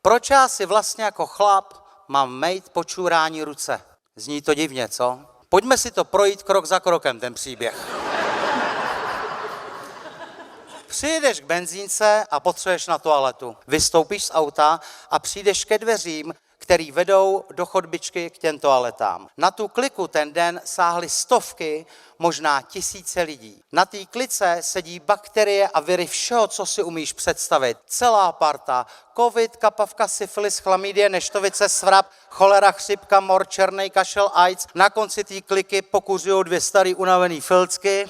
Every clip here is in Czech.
Proč já si vlastně jako chlap mám mejt po čurání ruce? Zní to divně, co? Pojďme si to projít krok za krokem, ten příběh. Přijedeš k benzínce a potřebuješ na toaletu. Vystoupíš z auta a přijdeš ke dveřím, který vedou do chodbičky k těm toaletám. Na tu kliku ten den sáhly stovky, možná tisíce lidí. Na té klice sedí bakterie a viry všeho, co si umíš představit. Celá parta. Covid, kapavka, syfilis, chlamydie, neštovice, svrap, cholera, chřipka, mor, černej kašel, AIDS. Na konci té kliky pokuřujou dvě starý unavený filcky.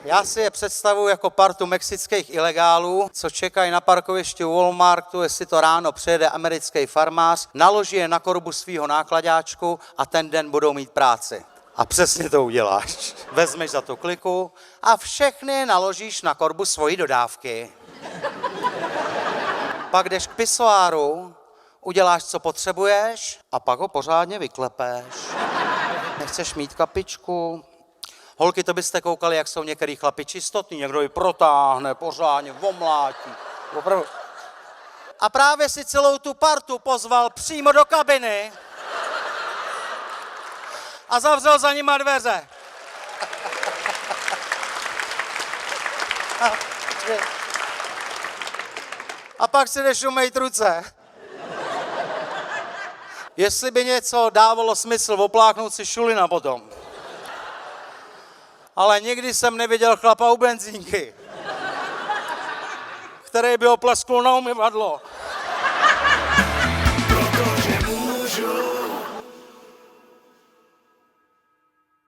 Já si je představuji jako partu mexických ilegálů, co čekají na parkovišti u Walmartu, jestli to ráno přijede americký farmář, naloží je na korbu svýho nákladáčku a ten den budou mít práci. A přesně to uděláš. Vezmeš za tu kliku a všechny naložíš na korbu svojí dodávky. Pak jdeš k pisoáru, uděláš, co potřebuješ a pak ho pořádně vyklepeš. Nechceš mít kapičku? Holky, to byste koukali, jak jsou některý chlapi čistotný, někdo ji protáhne, pořádně, omlátí. Opravdu. A právě si celou tu partu pozval přímo do kabiny a zavřel za nima dveře. A pak si jdeš umýt ruce. Jestli by něco dávalo smysl, opláknout si šulina potom. Ale nikdy jsem neviděl chlapa u benzínky, který by opleskl na umyvadlo.